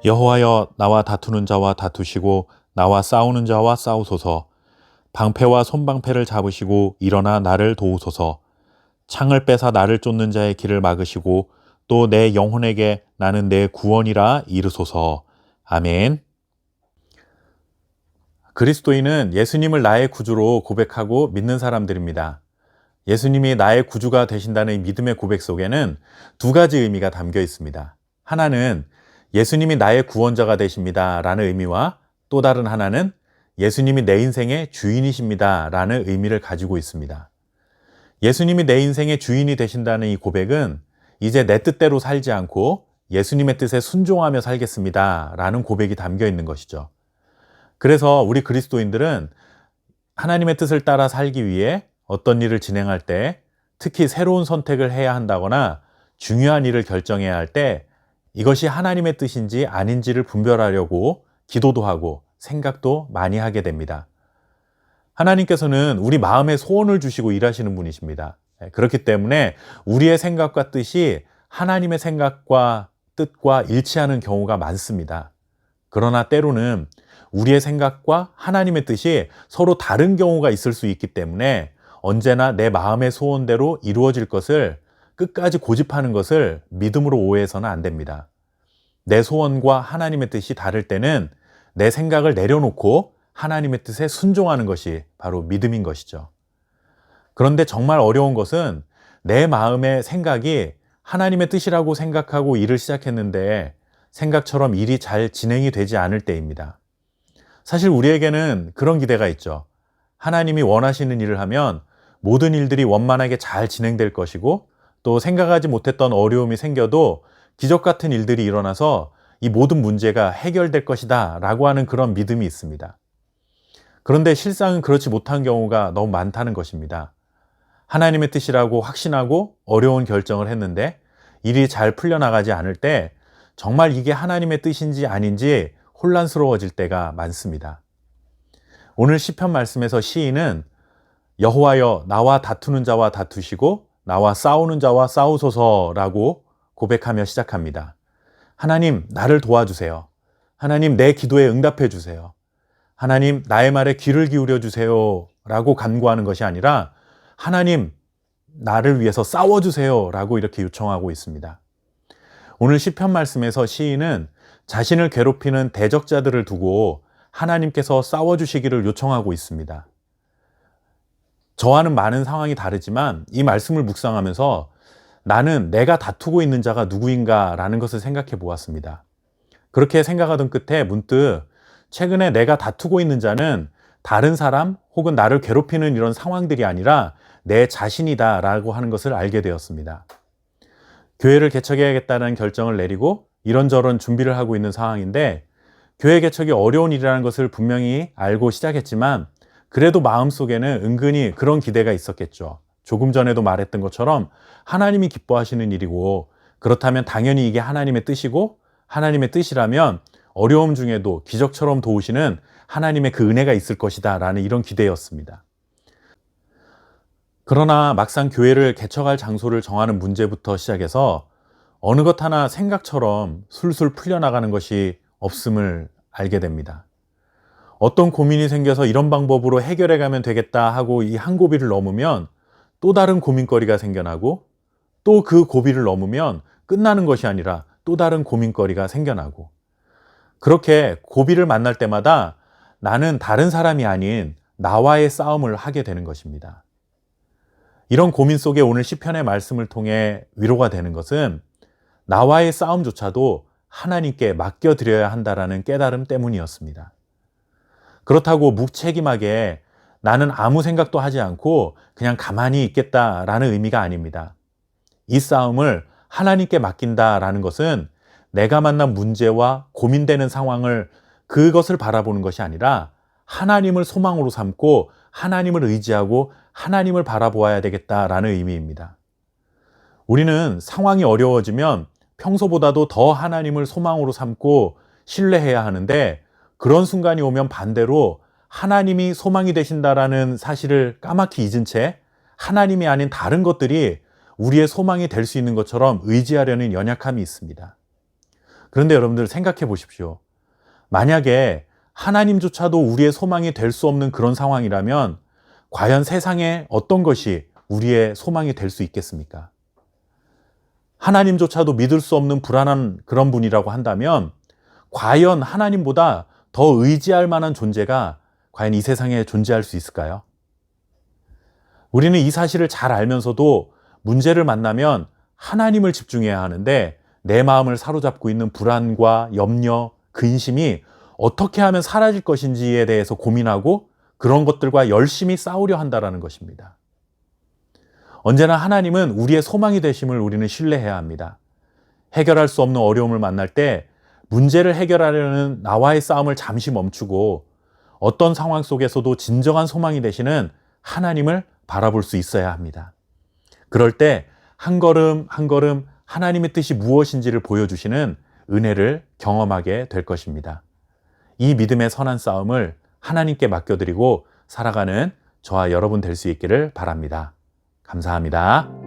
여호와여, 나와 다투는 자와 다투시고 나와 싸우는 자와 싸우소서. 방패와 손방패를 잡으시고 일어나 나를 도우소서. 창을 빼사 나를 쫓는 자의 길을 막으시고 또 내 영혼에게 나는 내 구원이라 이르소서. 아멘. 그리스도인은 예수님을 나의 구주로 고백하고 믿는 사람들입니다. 예수님이 나의 구주가 되신다는 이 믿음의 고백 속에는 두 가지 의미가 담겨 있습니다. 하나는 예수님이 나의 구원자가 되십니다 라는 의미와 또 다른 하나는 예수님이 내 인생의 주인이십니다 라는 의미를 가지고 있습니다. 예수님이 내 인생의 주인이 되신다는 이 고백은 이제 내 뜻대로 살지 않고 예수님의 뜻에 순종하며 살겠습니다 라는 고백이 담겨 있는 것이죠. 그래서 우리 그리스도인들은 하나님의 뜻을 따라 살기 위해 어떤 일을 진행할 때, 특히 새로운 선택을 해야 한다거나 중요한 일을 결정해야 할 때 이것이 하나님의 뜻인지 아닌지를 분별하려고 기도도 하고 생각도 많이 하게 됩니다. 하나님께서는 우리 마음에 소원을 주시고 일하시는 분이십니다. 그렇기 때문에 우리의 생각과 뜻이 하나님의 생각과 뜻과 일치하는 경우가 많습니다. 그러나 때로는 우리의 생각과 하나님의 뜻이 서로 다른 경우가 있을 수 있기 때문에 언제나 내 마음의 소원대로 이루어질 것을 끝까지 고집하는 것을 믿음으로 오해해서는 안 됩니다. 내 소원과 하나님의 뜻이 다를 때는 내 생각을 내려놓고 하나님의 뜻에 순종하는 것이 바로 믿음인 것이죠. 그런데 정말 어려운 것은 내 마음의 생각이 하나님의 뜻이라고 생각하고 일을 시작했는데 생각처럼 일이 잘 진행이 되지 않을 때입니다. 사실 우리에게는 그런 기대가 있죠. 하나님이 원하시는 일을 하면 모든 일들이 원만하게 잘 진행될 것이고 또 생각하지 못했던 어려움이 생겨도 기적 같은 일들이 일어나서 이 모든 문제가 해결될 것이다 라고 하는 그런 믿음이 있습니다. 그런데 실상은 그렇지 못한 경우가 너무 많다는 것입니다. 하나님의 뜻이라고 확신하고 어려운 결정을 했는데 일이 잘 풀려나가지 않을 때 정말 이게 하나님의 뜻인지 아닌지 혼란스러워질 때가 많습니다. 오늘 시편 말씀에서 시인은 여호와여, 나와 다투는 자와 다투시고 나와 싸우는 자와 싸우소서라고 고백하며 시작합니다. 하나님, 나를 도와주세요. 하나님, 내 기도에 응답해 주세요. 하나님, 나의 말에 귀를 기울여 주세요 라고 간구하는 것이 아니라 하나님, 나를 위해서 싸워주세요 라고 이렇게 요청하고 있습니다. 오늘 시편 말씀에서 시인은 자신을 괴롭히는 대적자들을 두고 하나님께서 싸워주시기를 요청하고 있습니다. 저와는 많은 상황이 다르지만 이 말씀을 묵상하면서 나는 내가 다투고 있는 자가 누구인가 라는 것을 생각해 보았습니다. 그렇게 생각하던 끝에 문득 최근에 내가 다투고 있는 자는 다른 사람 혹은 나를 괴롭히는 이런 상황들이 아니라 내 자신이다 라고 하는 것을 알게 되었습니다. 교회를 개척해야겠다는 결정을 내리고 이런저런 준비를 하고 있는 상황인데 교회 개척이 어려운 일이라는 것을 분명히 알고 시작했지만 그래도 마음속에는 은근히 그런 기대가 있었겠죠. 조금 전에도 말했던 것처럼 하나님이 기뻐하시는 일이고 그렇다면 당연히 이게 하나님의 뜻이고 하나님의 뜻이라면 어려움 중에도 기적처럼 도우시는 하나님의 그 은혜가 있을 것이다 라는 이런 기대였습니다. 그러나 막상 교회를 개척할 장소를 정하는 문제부터 시작해서 어느 것 하나 생각처럼 술술 풀려나가는 것이 없음을 알게 됩니다. 어떤 고민이 생겨서 이런 방법으로 해결해 가면 되겠다 하고 이 한 고비를 넘으면 또 다른 고민거리가 생겨나고 또 그 고비를 넘으면 끝나는 것이 아니라 또 다른 고민거리가 생겨나고 그렇게 고비를 만날 때마다 나는 다른 사람이 아닌 나와의 싸움을 하게 되는 것입니다. 이런 고민 속에 오늘 시편의 말씀을 통해 위로가 되는 것은 나와의 싸움조차도 하나님께 맡겨드려야 한다라는 깨달음 때문이었습니다. 그렇다고 무책임하게 나는 아무 생각도 하지 않고 그냥 가만히 있겠다라는 의미가 아닙니다. 이 싸움을 하나님께 맡긴다라는 것은 내가 만난 문제와 고민되는 상황을 그것을 바라보는 것이 아니라 하나님을 소망으로 삼고 하나님을 의지하고 하나님을 바라보아야 되겠다라는 의미입니다. 우리는 상황이 어려워지면 평소보다도 더 하나님을 소망으로 삼고 신뢰해야 하는데 그런 순간이 오면 반대로 하나님이 소망이 되신다라는 사실을 까맣게 잊은 채 하나님이 아닌 다른 것들이 우리의 소망이 될 수 있는 것처럼 의지하려는 연약함이 있습니다. 그런데 여러분들 생각해 보십시오. 만약에 하나님조차도 우리의 소망이 될 수 없는 그런 상황이라면 과연 세상에 어떤 것이 우리의 소망이 될 수 있겠습니까? 하나님조차도 믿을 수 없는 불안한 그런 분이라고 한다면 과연 하나님보다 더 의지할 만한 존재가 과연 이 세상에 존재할 수 있을까요? 우리는 이 사실을 잘 알면서도 문제를 만나면 하나님을 집중해야 하는데 내 마음을 사로잡고 있는 불안과 염려, 근심이 어떻게 하면 사라질 것인지에 대해서 고민하고 그런 것들과 열심히 싸우려 한다는 것입니다. 언제나 하나님은 우리의 소망이 되심을 우리는 신뢰해야 합니다. 해결할 수 없는 어려움을 만날 때 문제를 해결하려는 나와의 싸움을 잠시 멈추고 어떤 상황 속에서도 진정한 소망이 되시는 하나님을 바라볼 수 있어야 합니다. 그럴 때 한 걸음 한 걸음 하나님의 뜻이 무엇인지를 보여주시는 은혜를 경험하게 될 것입니다. 이 믿음의 선한 싸움을 하나님께 맡겨드리고 살아가는 저와 여러분 될 수 있기를 바랍니다. 감사합니다.